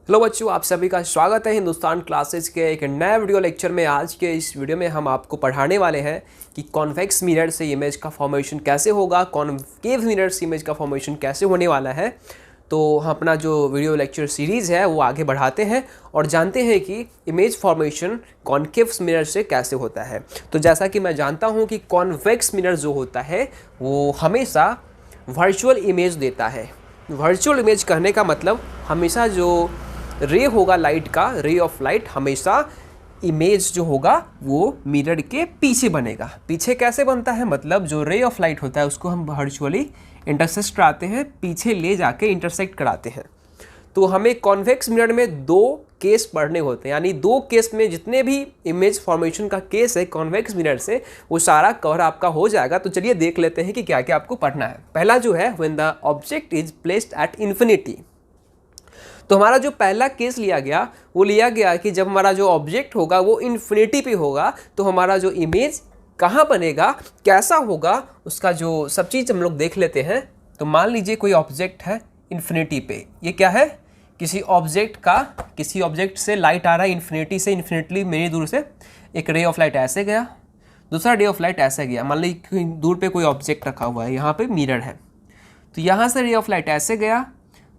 Hello बच्चों, आप सभी का स्वागत है हिंदुस्तान क्लासेस के एक नए वीडियो लेक्चर में। आज के इस वीडियो में हम आपको पढ़ाने वाले हैं कि कॉन्वेक्स मिरर से इमेज का फॉर्मेशन कैसे होगा, कॉन्केव मिरर से इमेज का फॉर्मेशन कैसे होने वाला है। तो हम अपना जो वीडियो लेक्चर सीरीज़ है वो आगे बढ़ाते हैं और जानते हैं कि इमेज फॉर्मेशन कॉन्केव मिरर से कैसे होता है। तो जैसा कि मैं जानता हूँ कि कॉन्वेक्स मिरर जो होता है वो हमेशा वर्चुअल इमेज देता है। वर्चुअल इमेज कहने का मतलब हमेशा जो रे होगा लाइट का, रे ऑफ लाइट, हमेशा इमेज जो होगा वो मिरर के पीछे बनेगा। पीछे कैसे बनता है, मतलब जो रे ऑफ लाइट होता है उसको हम वर्चुअली इंटरसेक्ट कराते हैं, पीछे ले जाके इंटरसेक्ट कराते हैं। तो हमें कॉन्वेक्स मिरर में दो केस पढ़ने होते हैं, यानी दो केस में जितने भी इमेज फॉर्मेशन का केस है कॉन्वेक्स मिरर से वो सारा कवर आपका हो जाएगा। तो चलिए देख लेते हैं कि क्या क्या आपको पढ़ना है। पहला जो है when the object is placed at infinity. तो हमारा जो पहला केस लिया गया वो लिया गया कि जब हमारा जो ऑब्जेक्ट होगा वो इन्फिनिटी पे होगा तो हमारा जो इमेज कहाँ बनेगा, कैसा होगा, उसका जो सब चीज़ हम लोग देख लेते हैं। तो मान लीजिए कोई ऑब्जेक्ट है इन्फिनिटी पे, ये क्या है, किसी ऑब्जेक्ट से लाइट आ रहा है इन्फिनिटी से, इन्फिनिटली मेरी दूर से एक रे ऑफ लाइट ऐसे गया, दूसरा रे ऑफ लाइट ऐसे गया। मान लीजिए दूर पे कोई ऑब्जेक्ट रखा हुआ है, यहाँ पे मिरर है, तो यहाँ से रे ऑफ लाइट ऐसे गया।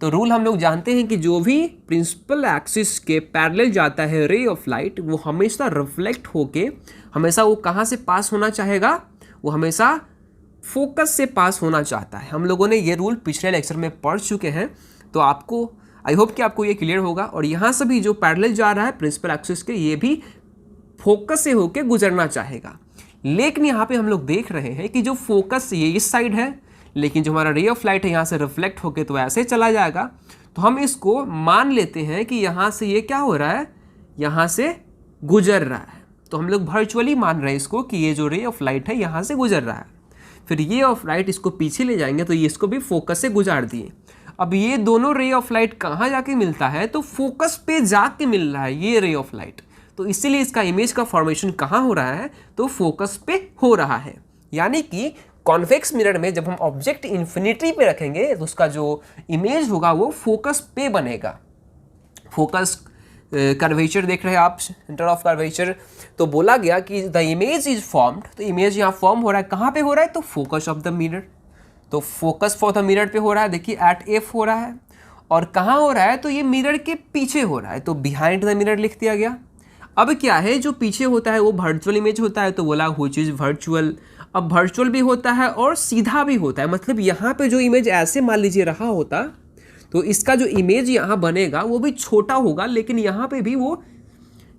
तो रूल हम लोग जानते हैं कि जो भी प्रिंसिपल एक्सिस के पैरेलल जाता है रे ऑफ लाइट वो हमेशा रिफ्लेक्ट होके हमेशा वो कहाँ से पास होना चाहेगा, वो हमेशा फोकस से पास होना चाहता है। हम लोगों ने ये रूल पिछले लेक्चर में पढ़ चुके हैं, तो आपको आई होप कि आपको ये क्लियर होगा। और यहाँ से भी जो पैरेलल जा रहा है प्रिंसिपल एक्सिस के, ये भी फोकस से होके गुजरना चाहेगा। लेकिन यहाँ पे हम लोग देख रहे हैं कि जो फोकस ये इस साइड है, लेकिन जो हमारा रे ऑफ लाइट है यहाँ से रिफ्लेक्ट होके तो ऐसे चला जाएगा। तो हम इसको मान लेते हैं कि यहाँ से ये क्या हो रहा है, यहाँ से गुजर रहा है। तो हम लोग वर्चुअली मान रहे हैं इसको कि ये जो रे ऑफ लाइट है यहाँ से गुजर रहा है। फिर ये ऑफ लाइट इसको पीछे ले जाएंगे तो ये इसको भी फोकस से गुजार दिए। अब ये दोनों रे ऑफ लाइट कहाँ जाके मिलता है, तो फोकस पे जाके मिल रहा है ये रे ऑफ लाइट। तो इसीलिए इसका इमेज का फॉर्मेशन कहाँ हो रहा है, तो फोकस पे हो रहा है। यानी कि कॉन्वेक्स मिरर में जब हम ऑब्जेक्ट इन्फिनिटी पे रखेंगे तो उसका जो इमेज होगा वो फोकस पे बनेगा। फोकस कर्वेचर देख रहे हैं आप, सेंटर ऑफ कर्वेचर। तो बोला गया कि द इमेज इज फॉर्म्ड, तो इमेज यहाँ फॉर्म हो रहा है, कहाँ पे हो रहा है, तो फोकस ऑफ द मिरर। तो फोकस फॉर द मिरर पे हो रहा है, देखिए एट एफ हो रहा है। और कहाँ हो रहा है, तो ये मिरर के पीछे हो रहा है, तो बिहाइंड द मिरर लिख दिया गया। अब क्या है, जो पीछे होता है वो वर्चुअल इमेज होता है, तो बोला व्हिच इज वर्चुअल। अब वर्चुअल भी होता है और सीधा भी होता है, मतलब यहाँ पे जो इमेज ऐसे मान लीजिए रहा होता तो इसका जो इमेज यहाँ बनेगा वो भी छोटा होगा, लेकिन यहाँ पे भी वो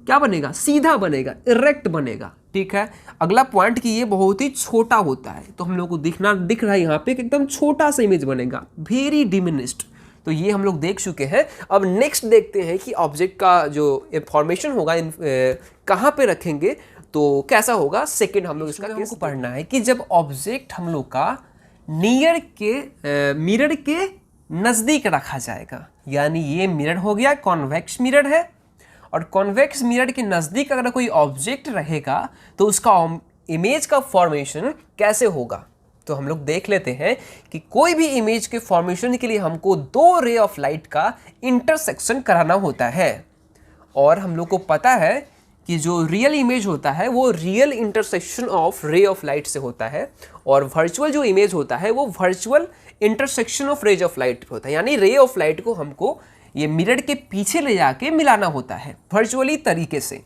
क्या बनेगा, सीधा बनेगा, इरेक्ट बनेगा। ठीक है, अगला पॉइंट कि ये बहुत ही छोटा होता है, तो हम लोग को दिख रहा है यहाँ पे कि एकदम छोटा सा इमेज बनेगा, वेरी डिमिनिश्ड। तो ये हम लोग देख चुके हैं। अब नेक्स्ट देखते हैं कि ऑब्जेक्ट का जो फॉर्मेशन होगा कहाँ पे रखेंगे तो कैसा होगा। सेकंड हम लोग इसका हमको पढ़ना है कि जब ऑब्जेक्ट हम लोग का मिरर के नज़दीक रखा जाएगा, यानी ये मिरर हो गया, कॉन्वेक्स मिरर है, और कॉन्वेक्स मिरर के नज़दीक अगर कोई ऑब्जेक्ट रहेगा तो उसका इमेज का फॉर्मेशन कैसे होगा। तो हम लोग देख लेते हैं कि कोई भी इमेज के फॉर्मेशन के लिए हमको दो रे ऑफ लाइट का इंटरसेक्शन कराना होता है। और हम लोग को पता है कि जो रियल इमेज होता है वो real intersection of ray of light से होता है, और वर्चुअल जो इमेज होता है वो virtual intersection of rays of light होता है। यानी रे ऑफ लाइट को हमको ये मिरर के पीछे ले जाके मिलाना होता है वर्चुअली तरीके से।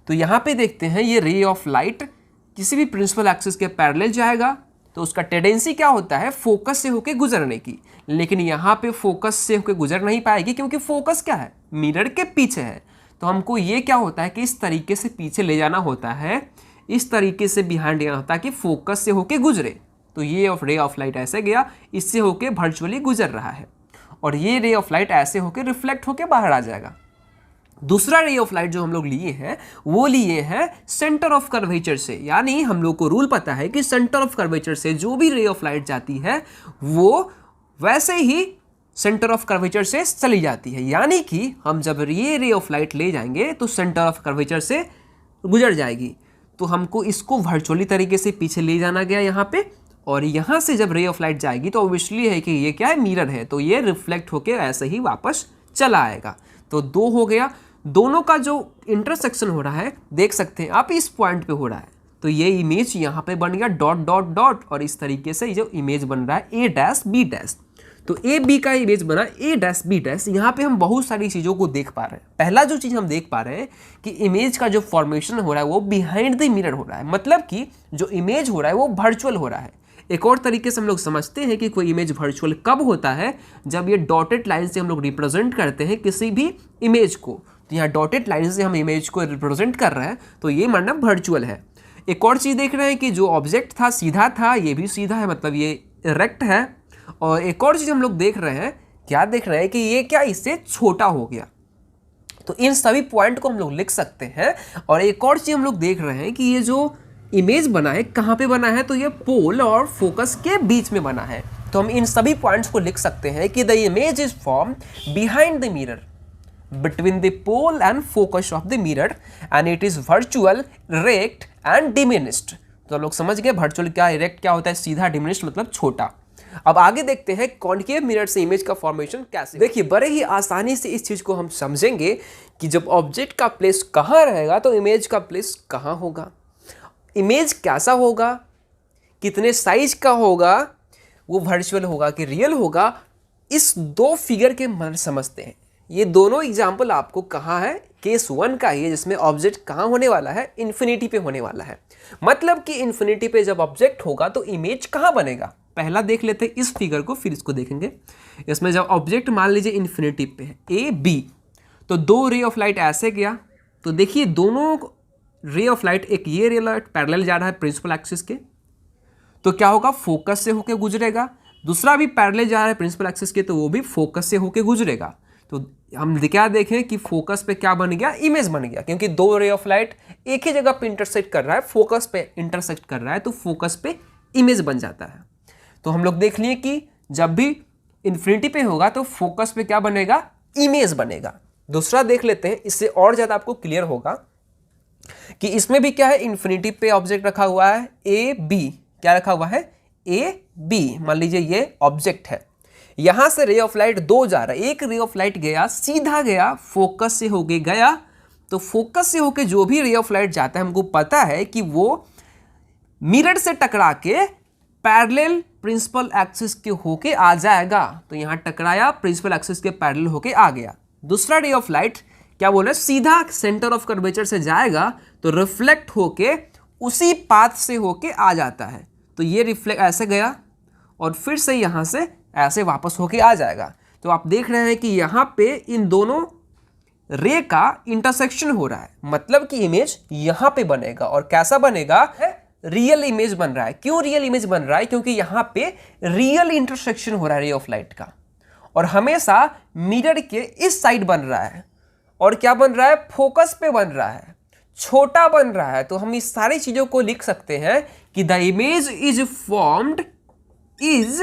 तो यहाँ पे देखते हैं ये रे ऑफ लाइट किसी भी प्रिंसिपल एक्सिस के पैरेलल जाएगा तो उसका टेंडेंसी क्या होता है, फोकस से होके गुजरने की। लेकिन यहाँ पे फोकस से होके गुजर नहीं पाएगी क्योंकि फोकस क्या है, मिरर के पीछे है। तो हमको ये क्या होता है कि इस तरीके से पीछे ले जाना होता है, इस तरीके से बिहाइंड जाना होता है कि फोकस से होके गुजरे। तो ये रे ऑफ लाइट ऐसे गया, इससे होके वर्चुअली गुजर रहा है, और ये रे ऑफ लाइट ऐसे होके रिफ्लेक्ट होके बाहर आ जाएगा। दूसरा रे ऑफ लाइट जो हम लोग लिए हैं वो लिए हैं सेंटर ऑफ कर्वेचर से, यानी हम लोग को रूल पता है कि सेंटर ऑफ कर्वेचर से जो भी रे ऑफ लाइट जाती है वो वैसे ही सेंटर ऑफ कर्वेचर से चली जाती है। यानी कि हम जब ये रे ऑफ लाइट ले जाएंगे तो सेंटर ऑफ कर्वेचर से गुजर जाएगी। तो हमको इसको वर्चुअली तरीके से पीछे ले जाना गया यहाँ पे, और यहाँ से जब रे ऑफ लाइट जाएगी तो ऑब्वियसली है कि ये क्या है, मिरर है, तो ये रिफ्लेक्ट होके ऐसे ही वापस चला आएगा। तो 2 हो गया। दोनों का जो इंटरसेक्शन हो रहा है देख सकते हैं आप, इस पॉइंट पे हो रहा है, तो ये इमेज यहाँ पे बन गया डॉट डॉट डॉट, और इस तरीके से जो इमेज बन रहा है ए डैश बी डैश, तो ए बी का इमेज बना ए डैश बी डैश। यहाँ पे हम बहुत सारी चीज़ों को देख पा रहे हैं। पहला जो चीज़ हम देख पा रहे हैं कि इमेज का जो फॉर्मेशन हो रहा है वो बिहाइंड द मिरर हो रहा है, मतलब कि जो इमेज हो रहा है वो वर्चुअल हो रहा है। एक और तरीके से हम लोग समझते हैं कि कोई इमेज वर्चुअल कब होता है, जब ये डॉटेड लाइन से हम लोग रिप्रेजेंट करते हैं किसी भी इमेज को, तो यहाँ डॉटेड लाइन से हम इमेज को रिप्रेजेंट कर रहे हैं, तो ये मानना वर्चुअल है। एक और चीज़ देख रहे हैं कि जो ऑब्जेक्ट था सीधा था, ये भी सीधा है, मतलब ये इरेक्ट है। और एक और चीज़ हम लोग देख रहे हैं, क्या देख रहे हैं कि ये क्या इससे छोटा हो गया, तो इन सभी पॉइंट को हम लोग लिख सकते हैं। और एक और चीज़ हम लोग देख रहे हैं कि ये जो इमेज बना है कहाँ पे बना है, तो ये पोल और फोकस के बीच में बना है। तो हम इन सभी पॉइंट्स को लिख सकते हैं कि the image is form behind the mirror between the pole and focus of the mirror and it is virtual, erect and diminished। तो हम लोग समझ गए वर्चुअल क्या, इरेक्ट क्या होता है, सीधा, डिमिनिश्ड मतलब छोटा। अब आगे देखते हैं कॉन्केव मिरर से इमेज का फॉर्मेशन कैसे। देखिए बड़े ही आसानी से इस चीज़ को हम समझेंगे कि जब ऑब्जेक्ट का प्लेस कहाँ रहेगा तो इमेज का प्लेस कहाँ होगा, इमेज कैसा होगा, कितने साइज का होगा, वो वर्चुअल होगा कि रियल होगा, इस 2 फिगर के मदद समझते हैं। ये दोनों एग्जाम्पल आपको कहाँ है, केस 1 का ही है, जिसमें ऑब्जेक्ट कहाँ होने वाला है, इन्फिनिटी पे होने वाला है। मतलब कि इन्फिनिटी पे जब ऑब्जेक्ट होगा तो इमेज कहाँ बनेगा। पहला देख लेते हैं इस फिगर को, फिर इसको देखेंगे। इसमें जब ऑब्जेक्ट मान लीजिए इन्फिनिटी पे है ए बी, तो 2 रे ऑफ लाइट ऐसे गया, तो देखिए दोनों रे ऑफ लाइट, एक ये रे लाइट पैरेलल जा रहा है प्रिंसिपल एक्सिस के, तो क्या होगा, फोकस से होके गुजरेगा। दूसरा भी पैरेलल जा रहा है प्रिंसिपल एक्सिस के, तो वो भी फोकस से होके गुजरेगा। तो हम क्या देखें कि फोकस पे क्या बन गया, इमेज बन गया, क्योंकि 2 रे ऑफ लाइट एक ही जगह पे इंटरसेक्ट कर रहा है, फोकस पे इंटरसेक्ट कर रहा है, तो फोकस पे इमेज बन जाता है। तो हम लोग देख लिए कि जब भी इन्फिनिटी पे होगा तो फोकस पे क्या बनेगा, इमेज बनेगा। दूसरा देख लेते हैं, इससे और ज़्यादा आपको क्लियर होगा कि इसमें भी क्या है, इन्फिनिटी पे ऑब्जेक्ट रखा हुआ है ए बी, क्या रखा हुआ है, ए बी। मान लीजिए ये ऑब्जेक्ट है, यहां से रे ऑफ लाइट 2 जा रहा है, एक रे ऑफ लाइट गया सीधा गया, फोकस से होके गया, तो फोकस से होके जो भी रे ऑफ लाइट जाता है हमको पता है कि वो मिरर से टकरा के पैरेलल प्रिंसिपल एक्सिस के होके आ जाएगा। तो यहां टकराया, प्रिंसिपल एक्सिस के पैरेलल होके आ गया। दूसरा रे ऑफ लाइट क्या बोल रहे हैं, सीधा सेंटर ऑफ कर्वेचर से जाएगा, तो रिफ्लेक्ट होके उसी पाथ से होके आ जाता है। तो ये रिफ्लेक्ट ऐसे गया और फिर से यहां से ऐसे वापस होके आ जाएगा। तो आप देख रहे हैं कि यहाँ पे इन दोनों रे का इंटरसेक्शन हो रहा है, मतलब कि इमेज यहाँ पे बनेगा। और कैसा बनेगा, रियल इमेज बन रहा है। क्यों रियल इमेज बन रहा है, क्योंकि यहाँ पे रियल इंटरसेक्शन हो रहा है रे ऑफ लाइट का, और हमेशा मिरर के इस साइड बन रहा है। और क्या बन रहा है, फोकस पे बन रहा है, छोटा बन रहा है। तो हम इस सारी चीजों को लिख सकते हैं कि the image is formed is,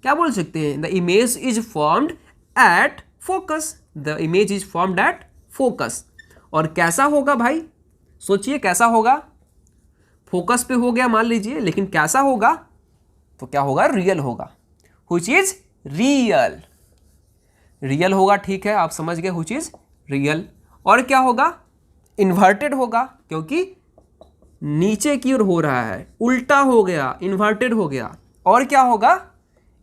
क्या बोल सकते हैं, the image is formed at focus, the image is formed at focus. और कैसा होगा भाई, सोचिए कैसा होगा, फोकस पे हो गया मान लीजिए, लेकिन कैसा होगा, तो क्या होगा, रियल होगा। व्हिच इज रियल, रियल होगा, ठीक है, आप समझ गए, व्हिच इज रियल। और क्या होगा, इन्वर्टेड होगा, क्योंकि नीचे की ओर हो रहा है, उल्टा हो गया, इन्वर्टेड हो गया। और क्या होगा,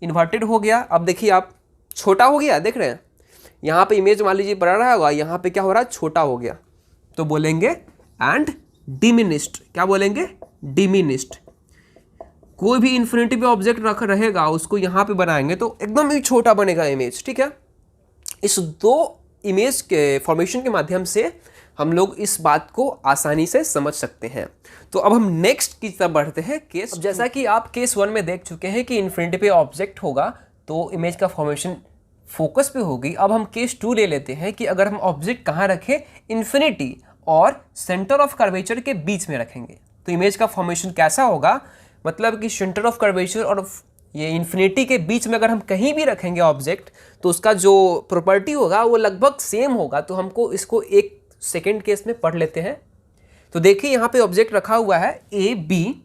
इन्वर्टेड हो गया। अब देखिए आप, छोटा हो गया, देख रहे हैं, यहाँ पे इमेज मान लीजिए बड़ा रहा होगा, यहाँ पे क्या हो रहा है, छोटा हो गया, तो बोलेंगे एंड डिमिनिश्ड। क्या बोलेंगे, डिमिनिश्ड। कोई भी इन्फिनिटी पे ऑब्जेक्ट रख रहेगा, उसको यहाँ पे बनाएंगे तो एकदम ही छोटा बनेगा इमेज, ठीक है। इस 2 इमेज के फॉर्मेशन के माध्यम से हम लोग इस बात को आसानी से समझ सकते हैं। तो अब हम नेक्स्ट की तरफ बढ़ते हैं, केस। जैसा कि आप केस 1 में देख चुके हैं कि इन्फिनिटी पे ऑब्जेक्ट होगा तो इमेज का फॉर्मेशन फोकस पे होगी। अब हम केस 2 ले लेते हैं कि अगर हम ऑब्जेक्ट कहाँ रखें, इन्फिनिटी और सेंटर ऑफ कर्वेचर के बीच में रखेंगे, तो इमेज का फॉर्मेशन कैसा होगा। मतलब कि सेंटर ऑफ कर्वेचर और ये इन्फिनिटी के बीच में अगर हम कहीं भी रखेंगे ऑब्जेक्ट, तो उसका जो प्रॉपर्टी होगा वो लगभग सेम होगा। तो हमको इसको एक सेकेंड केस में पढ़ लेते हैं। तो देखिए यहाँ पे ऑब्जेक्ट रखा हुआ है ए बी,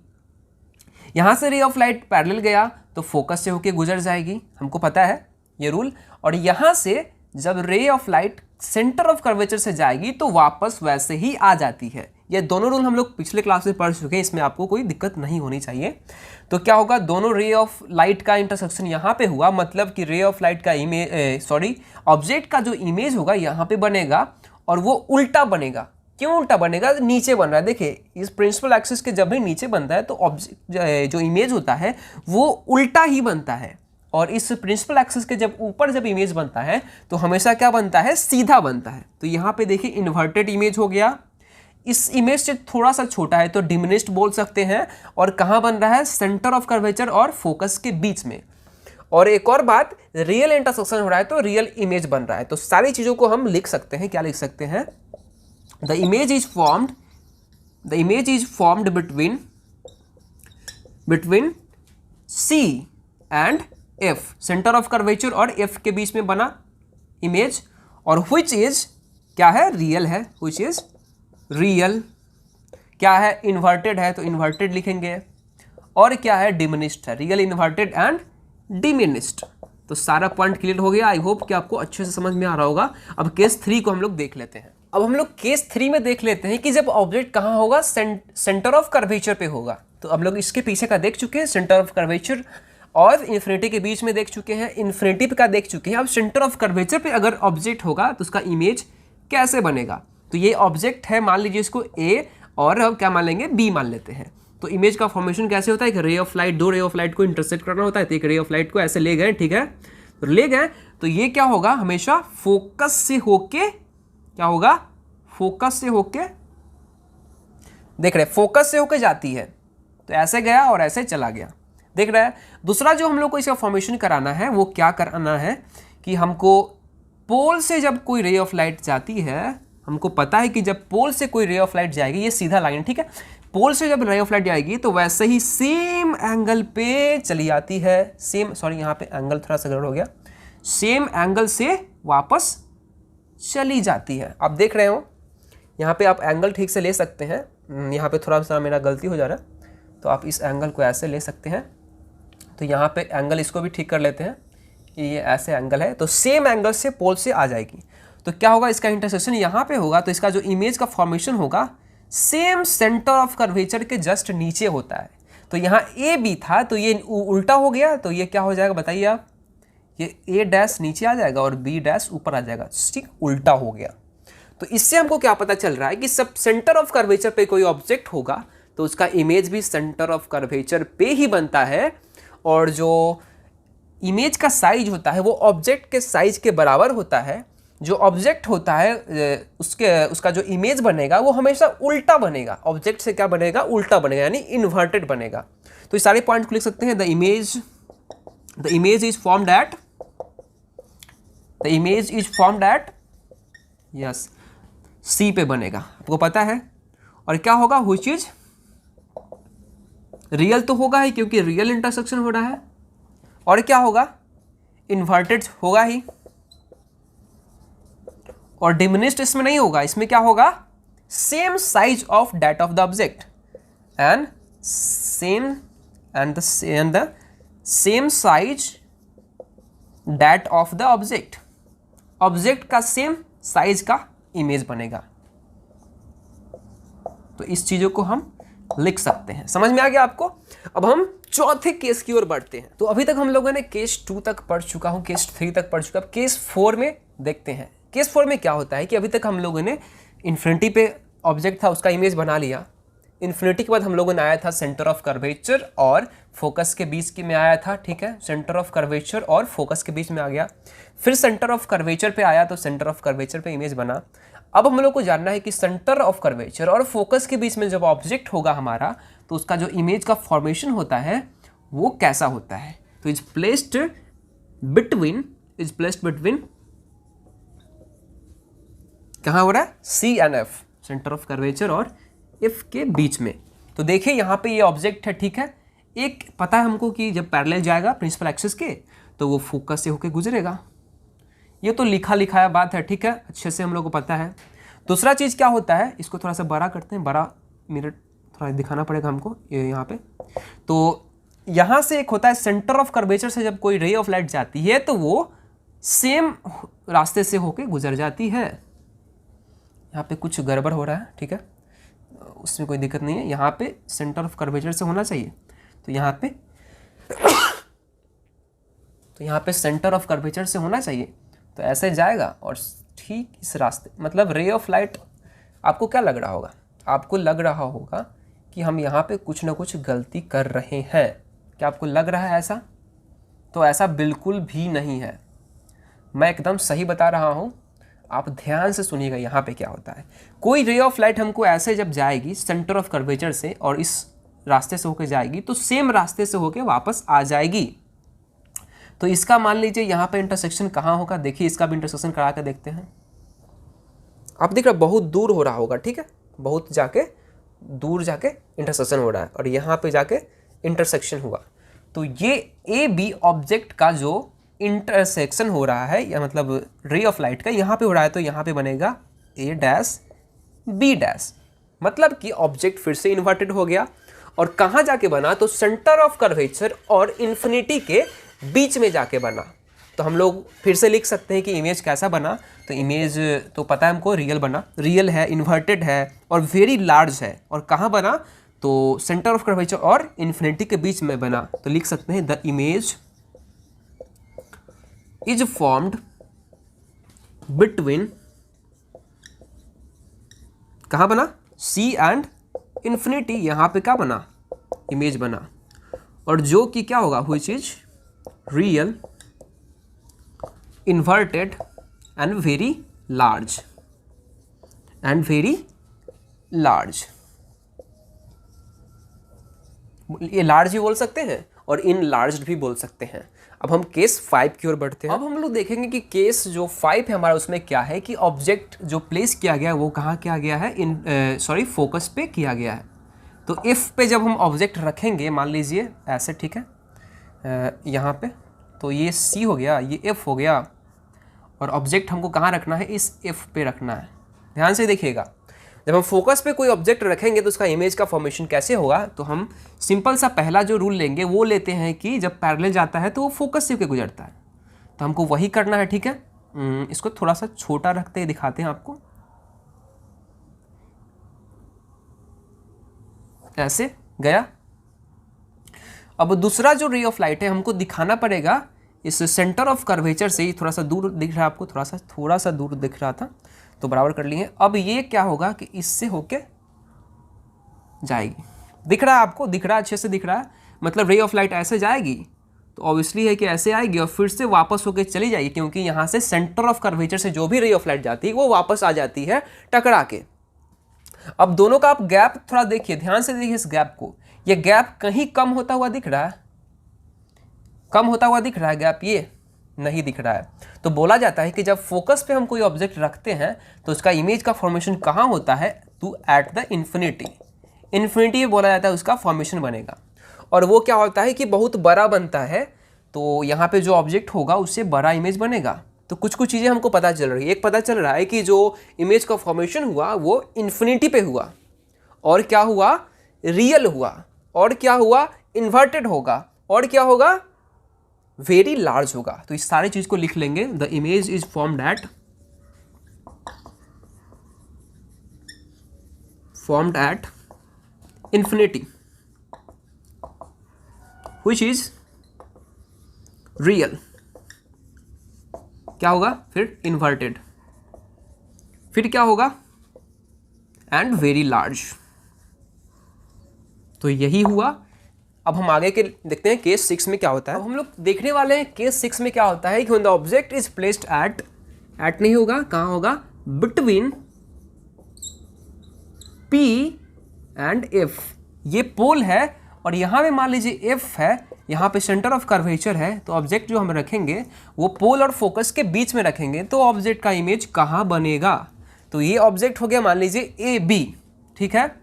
यहाँ से रे ऑफ लाइट पैरेलल गया तो फोकस से होके गुजर जाएगी, हमको पता है ये रूल। और यहाँ से जब ray of light centre of curvature से जाएगी तो वापस वैसे ही आ जाती है। ये दोनों रूल हम लोग पिछले क्लास में पढ़ चुके हैं, इसमें आपको कोई दिक्कत नहीं होनी चाहिए। तो क्या होगा, दोनों रे ऑफ लाइट का इंटरसेक्शन यहाँ पे हुआ, मतलब कि रे ऑफ लाइट का ऑब्जेक्ट का जो इमेज होगा यहाँ पे बनेगा और वो उल्टा बनेगा। क्यों उल्टा बनेगा? नीचे बन रहा है। देखिए, इस प्रिंसिपल एक्सिस के जब भी नीचे बनता है तो ऑब्जेक्ट जो इमेज होता है वो उल्टा ही बनता है, और इस प्रिंसिपल एक्सिस के जब इमेज बनता है तो हमेशा क्या बनता है? सीधा बनता है। तो यहाँ पे देखिए इन्वर्टेड इमेज हो गया, इस इमेज से थोड़ा सा छोटा है तो डिमिनिश्ड बोल सकते हैं, और कहाँ बन रहा है? सेंटर ऑफ कर्वेचर और फोकस के बीच में। और एक और बात, रियल इंटरसेक्शन हो रहा है तो रियल इमेज बन रहा है। तो सारी चीज़ों को हम लिख सकते हैं। क्या लिख सकते हैं? The image is formed between C and F, centre of curvature और एफ के बीच में बना इमेज, और व्हिच इज क्या है? रियल है। Which is real. क्या है? इन्वर्टेड है तो इन्वर्टेड लिखेंगे, और क्या है? डिमिनिश्ड है। Real, inverted and diminished. तो सारा पॉइंट क्लियर हो गया। आई होप कि आपको अच्छे से समझ में आ रहा होगा। अब केस 3 को हम लोग देख लेते हैं। अब हम लोग केस 3 में देख लेते हैं कि जब ऑब्जेक्ट कहाँ होगा? सेंटर ऑफ कर्वेचर पे होगा। तो अब लोग इसके पीछे का देख चुके हैं, सेंटर ऑफ कर्वेचर और इन्फिनिटी के बीच में देख चुके हैं, इन्फिनिटी पे का देख चुके हैं। अब सेंटर ऑफ कर्वेचर पे अगर ऑब्जेक्ट होगा तो उसका इमेज कैसे बनेगा? तो ये ऑब्जेक्ट है, मान लीजिए इसको ए, और अब क्या मान लेंगे? बी मान लेते हैं। तो इमेज का फॉर्मेशन कैसे होता है? एक रे ऑफ लाइट, दो रे ऑफ लाइट को इंटरसेक्ट करना होता है। तो एक रे ऑफ लाइट को ऐसे ले गए, ठीक है, तो ले गए तो ये क्या होगा? हमेशा फोकस से होके क्या होगा? फोकस से होके, देख रहे हैं, फोकस से होके जाती है। तो ऐसे गया और ऐसे चला गया, देख रहे हैं। दूसरा जो हम लोग को इसका फॉर्मेशन कराना है वो क्या कराना है कि हमको पोल से जब कोई रे ऑफ लाइट जाती है, हमको पता है कि जब पोल से कोई रे ऑफ लाइट जाएगी, ये सीधा लाइन, ठीक है, पोल से जब रे ऑफ लाइट जाएगी तो वैसे ही सेम एंगल पे चली आती है। यहाँ पे एंगल थोड़ा सा गड़बड़ हो गया, सेम एंगल से वापस चली जाती है। आप देख रहे हो यहाँ पे, आप एंगल ठीक से ले सकते हैं। यहाँ पे थोड़ा सा मेरा गलती हो जा रहा है, तो आप इस एंगल को ऐसे ले सकते हैं। तो यहाँ पे एंगल इसको भी ठीक कर लेते हैं, ये ऐसे एंगल है, तो सेम एंगल से पोल से आ जाएगी। तो क्या होगा? इसका इंटरसेक्शन यहाँ पे होगा, तो इसका जो इमेज का फॉर्मेशन होगा सेम सेंटर ऑफ कर्वेचर के जस्ट नीचे होता है। तो यहाँ ए बी था तो ये उल्टा हो गया, तो ये क्या हो जाएगा बताइए आप? ये ए डैश नीचे आ जाएगा और बी डैश ऊपर आ जाएगा, ठीक, उल्टा हो गया। तो इससे हमको क्या पता चल रहा है कि सब सेंटर ऑफ कर्वेचर पे कोई ऑब्जेक्ट होगा तो उसका इमेज भी सेंटर ऑफ कर्वेचर पे ही बनता है, और जो इमेज का साइज होता है वो ऑब्जेक्ट के साइज के बराबर होता है। जो ऑब्जेक्ट होता है उसका जो इमेज बनेगा वो हमेशा उल्टा बनेगा। ऑब्जेक्ट से क्या बनेगा? उल्टा बनेगा, यानी इन्वर्टेड बनेगा। तो इस सारे पॉइंट को लिख सकते हैं। The image is formed at यस सी पे बनेगा, आपको पता है। और क्या होगा? व्हिच इज रियल, तो होगा ही क्योंकि रियल इंटरसेक्शन हो रहा है। और क्या होगा? इन्वर्टेड होगा ही, और डिमिनिश्ड इसमें नहीं होगा। इसमें क्या होगा? Same size of that of the object and the same size that of the object. Object का सेम साइज का इमेज बनेगा। तो इस चीजों को हम लिख सकते हैं। समझ में आ गया आपको? अब हम चौथे केस की ओर बढ़ते हैं। तो अभी तक हम लोगों ने केस 2 तक पढ़ चुका हूं, केस 3 तक पढ़ चुका। अब केस 4 में देखते हैं। केस 4 में क्या होता है कि अभी तक हम लोगों ने इन्फिनिटी पे ऑब्जेक्ट था उसका इमेज बना लिया। इन्फिनिटी के बाद हम लोगों ने आया था सेंटर ऑफ कर्वेचर और फोकस के बीच में आया था, ठीक है, सेंटर ऑफ कर्वेचर और फोकस के बीच में आ गया। फिर सेंटर ऑफ कर्वेचर पे आया तो सेंटर ऑफ कर्वेचर पे इमेज बना। अब हम लोग को जानना है कि सेंटर ऑफ कर्वेचर और फोकस के बीच में जब ऑब्जेक्ट होगा हमारा तो उसका जो इमेज का फॉर्मेशन होता है वो कैसा होता है। तो इज प्लेस्ड बिटवीन कहाँ हो रहा है? C and F, centre of curvature और एफ के बीच में। तो देखिए यहाँ पे ये ऑब्जेक्ट है, ठीक है। एक पता है हमको कि जब पैरेलल जाएगा प्रिंसिपल एक्सिस के तो वो फोकस से होके गुजरेगा। ये तो लिखा लिखाया बात है, ठीक है, अच्छे से हम लोग को पता है। दूसरा चीज़ क्या होता है, इसको थोड़ा सा बड़ा करते हैं, बड़ा मिनट थोड़ा दिखाना पड़ेगा हमको ये यहाँ पे। तो यहाँ से एक होता है सेंटर ऑफ कर्वेचर से जब कोई रे ऑफ लाइट जाती है तो वो सेम रास्ते से होके गुजर जाती है। यहाँ पे कुछ गड़बड़ हो रहा है, ठीक है, उसमें कोई दिक्कत नहीं है। यहाँ पे सेंटर ऑफ कर्वेचर से होना चाहिए, तो यहाँ पे सेंटर ऑफ कर्वेचर से होना चाहिए, तो ऐसे जाएगा और ठीक इस रास्ते, मतलब रे ऑफ लाइट। आपको क्या लग रहा होगा? आपको लग रहा होगा कि हम यहाँ पे कुछ ना कुछ गलती कर रहे हैं। क्या आपको लग रहा है ऐसा? तो ऐसा बिल्कुल भी नहीं है, मैं एकदम सही बता रहा हूँ। आप ध्यान से सुनिएगा यहाँ पे क्या होता है। कोई रे ऑफ लाइट हमको ऐसे जब जाएगी सेंटर ऑफ कर्वेचर से और इस रास्ते से होकर जाएगी, तो सेम रास्ते से होकर वापस आ जाएगी। तो इसका मान लीजिए यहाँ पे इंटरसेक्शन कहाँ होगा, देखिए इसका भी इंटरसेक्शन करा के देखते हैं। आप देख रहे बहुत दूर हो रहा होगा, ठीक है, बहुत जाके दूर जाके इंटरसेक्शन हो रहा है और यहाँ पे जाके इंटरसेक्शन हुआ। तो ये ए बी ऑब्जेक्ट का जो इंटरसेक्शन हो रहा है, या मतलब रे ऑफ लाइट का यहाँ पे हो रहा है, तो यहाँ पे बनेगा ए डैश बी डैश, मतलब कि ऑब्जेक्ट फिर से इन्वर्टेड हो गया। और कहाँ जाके बना? तो सेंटर ऑफ कर्वेचर और इन्फिनिटी के बीच में जाके बना। तो हम लोग फिर से लिख सकते हैं कि इमेज कैसा बना। तो इमेज तो पता है हमको, रियल बना, रियल है, इन्वर्टेड है और वेरी लार्ज है। और कहाँ बना? तो सेंटर ऑफ कर्वेचर और इन्फिनिटी के बीच में बना। तो लिख सकते हैं the image is formed between, कहाँ बना? सी एंड इन्फिनिटी। यहाँ पे क्या बना? इमेज बना। और जो कि क्या होगा? Which is real, inverted and very large, and very large. ये लार्ज भी बोल सकते हैं और इन लार्ज भी बोल सकते हैं। अब हम केस 5 की ओर बढ़ते हैं। अब हम लोग देखेंगे कि केस जो 5 है हमारा, उसमें क्या है कि ऑब्जेक्ट जो प्लेस किया गया है वो कहाँ किया गया है? फोकस पे किया गया है। तो इफ पे जब हम ऑब्जेक्ट रखेंगे, मान लीजिए ऐसे, ठीक है, यहाँ पे, तो ये सी हो गया, ये एफ हो गया, और ऑब्जेक्ट हमको कहाँ रखना है? इस एफ पे रखना है। ध्यान से देखिएगा, जब हम फोकस पे कोई ऑब्जेक्ट रखेंगे तो उसका इमेज का फॉर्मेशन कैसे होगा? तो हम सिंपल सा पहला जो रूल लेंगे वो लेते हैं कि जब पैरेलल जाता है तो वो फोकस से होकर गुजरता है। तो हमको वही करना है, ठीक है। इसको थोड़ा सा छोटा रखते दिखाते हैं आपको, ऐसे गया। अब दूसरा जो रे ऑफ लाइट है हमको दिखाना पड़ेगा इस सेंटर ऑफ कर्वेचर से। थोड़ा सा दूर दिख रहा है आपको, थोड़ा सा दूर दिख रहा था, तो बराबर कर लिए। अब ये क्या होगा कि इससे होके जाएगी। दिख रहा है आपको? दिख रहा है, अच्छे से दिख रहा है। मतलब रे ऑफ लाइट ऐसे जाएगी तो ऑब्वियसली है कि ऐसे आएगी और फिर से वापस होके चली जाएगी, क्योंकि यहाँ से सेंटर ऑफ कर्वेचर से जो भी रे ऑफ लाइट जाती है वो वापस आ जाती है टकरा के। अब दोनों का आप गैप थोड़ा देखिए, ध्यान से देखिए इस गैप को। ये गैप कहीं कम होता हुआ दिख रहा है? कम होता हुआ दिख रहा है गैप? ये नहीं दिख रहा है। तो बोला जाता है कि जब फोकस पे हम कोई ऑब्जेक्ट रखते हैं तो उसका इमेज का फॉर्मेशन कहाँ होता है? To at the infinity. Infinity बोला जाता है उसका फॉर्मेशन बनेगा। और वो क्या होता है कि बहुत बड़ा बनता है, तो यहाँ पे जो ऑब्जेक्ट होगा उससे बड़ा इमेज बनेगा। तो कुछ कुछ चीज़ें हमको पता चल रही है। एक पता चल रहा है कि जो इमेज का फॉर्मेशन हुआ वो इन्फिनिटी पे हुआ, और क्या हुआ? रियल हुआ, और क्या हुआ? इन्वर्टेड होगा, और क्या होगा? वेरी लार्ज होगा। तो इस सारी चीज को लिख लेंगे। The image is formed at infinity which is real, क्या होगा फिर? इन्वर्टेड, फिर क्या होगा? And very large. तो यही हुआ। अब हम आगे के देखते हैं केस 6 में क्या होता है। अब हम लोग देखने वाले हैं केस 6 में क्या होता है कि when the object is placed at नहीं होगा, कहाँ होगा? Between P and F। ये पोल है और यहाँ पे मान लीजिए F है, यहाँ पे सेंटर ऑफ कर्वेचर है। तो ऑब्जेक्ट जो हम रखेंगे वो पोल और फोकस के बीच में रखेंगे, तो ऑब्जेक्ट का इमेज कहाँ बनेगा? तो ये ऑब्जेक्ट हो गया मान लीजिए AB, ठीक है।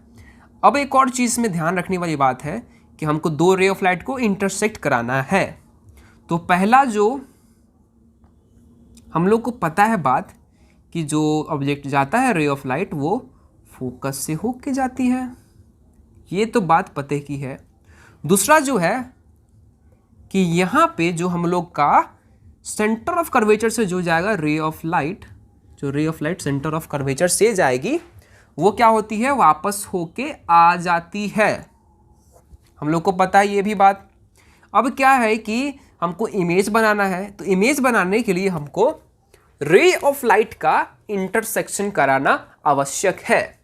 अब एक और चीज़ में ध्यान रखने वाली बात है कि हमको दो रे ऑफ लाइट को इंटरसेक्ट कराना है। तो पहला जो हम लोग को पता है बात कि जो ऑब्जेक्ट जाता है रे ऑफ लाइट वो फोकस से होके जाती है, ये तो बात पते की है। दूसरा जो है कि यहाँ पे जो हम लोग का सेंटर ऑफ कर्वेचर से जो जाएगा रे ऑफ लाइट, जो ray of light centre of curvature से जाएगी वो क्या होती है, वापस होके आ जाती है। हम लोग को पता है ये भी बात। अब क्या है कि हमको इमेज बनाना है, तो इमेज बनाने के लिए हमको रे ऑफ लाइट का इंटरसेक्शन कराना आवश्यक है।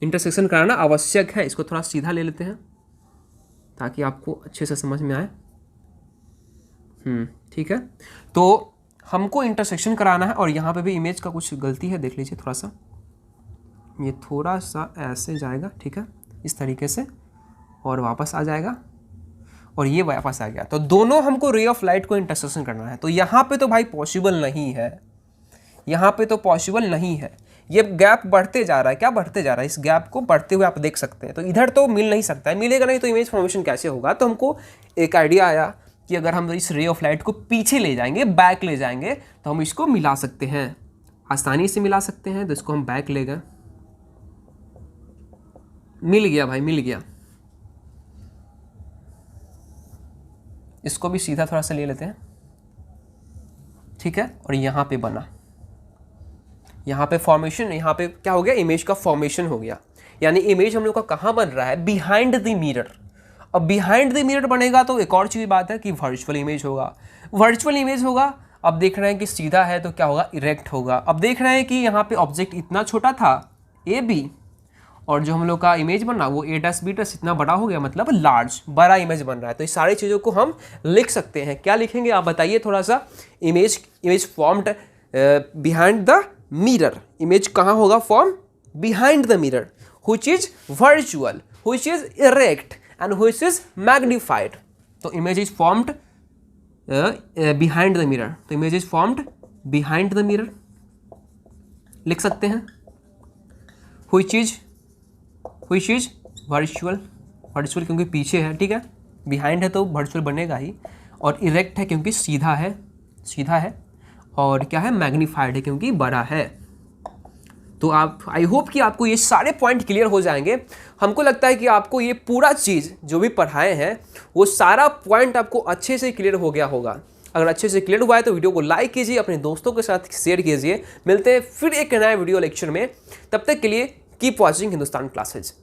इंटरसेक्शन कराना आवश्यक है। इसको थोड़ा सीधा ले लेते हैं ताकि आपको अच्छे से समझ में आए। ठीक है, तो हमको इंटरसेक्शन कराना है और यहाँ पे भी इमेज का कुछ गलती है, देख लीजिए थोड़ा सा, ये थोड़ा सा ऐसे जाएगा, ठीक है, इस तरीके से, और वापस आ जाएगा और ये वापस आ गया। तो दोनों हमको रे ऑफ लाइट को इंटरसेक्शन करना है। तो यहाँ पे तो भाई पॉसिबल नहीं है, यहाँ पे तो पॉसिबल नहीं है। ये गैप बढ़ते जा रहा है, क्या बढ़ते जा रहा है, इस गैप को बढ़ते हुए आप देख सकते हैं। तो इधर तो मिल नहीं सकता है, मिलेगा नहीं तो इमेज फॉर्मेशन कैसे होगा। तो हमको एक आइडिया आया कि अगर हम इस रे ऑफ लाइट को पीछे ले जाएंगे, बैक ले जाएंगे, तो हम इसको मिला सकते हैं, आसानी से मिला सकते हैं। तो इसको हम बैक ले गए, मिल गया भाई, मिल गया। इसको भी सीधा थोड़ा सा ले लेते हैं, ठीक है, और यहाँ पे बना, यहाँ पे फॉर्मेशन, यहाँ पे क्या हो गया, इमेज का फॉर्मेशन हो गया। यानी इमेज हम लोग का कहाँ बन रहा है, बिहाइंड द मिरर। अब बिहाइंड द मिरर बनेगा तो एक और चीज़ बात है कि वर्चुअल इमेज होगा। वर्चुअल इमेज होगा, अब देख रहे हैं कि सीधा है तो क्या होगा, इरेक्ट होगा। अब देख रहे हैं कि यहाँ पे ऑब्जेक्ट इतना छोटा था ए बी, और जो हम लोग का इमेज बन रहा वो ए डस बी डस इतना बड़ा हो गया, मतलब लार्ज, बड़ा इमेज बन रहा है। तो इस सारी चीज़ों को हम लिख सकते हैं। क्या लिखेंगे आप बताइए थोड़ा सा। Image formed behind the mirror. Image कहाँ होगा form, behind the mirror, which is virtual, which is erect and which is magnified. तो image is formed behind the mirror, तो image is formed behind the mirror लिख सकते हैं। Which is virtual, virtual क्योंकि पीछे है, ठीक है, बिहाइंड है तो वर्चुअल बनेगा ही, और इरेक्ट है क्योंकि सीधा है, सीधा है, और क्या है, मैग्नीफाइड है क्योंकि बड़ा है। तो आप, आई होप कि आपको ये सारे पॉइंट क्लियर हो जाएंगे। हमको लगता है कि आपको ये पूरा चीज़ जो भी पढ़ाए हैं वो सारा पॉइंट आपको अच्छे से क्लियर हो गया होगा। अगर अच्छे से क्लियर हुआ है तो वीडियो को लाइक कीजिए, अपने दोस्तों के साथ शेयर कीजिए। मिलते हैं फिर एक नया वीडियो लेक्चर में, तब तक के लिए कीप वॉचिंग हिंदुस्तान क्लासेज।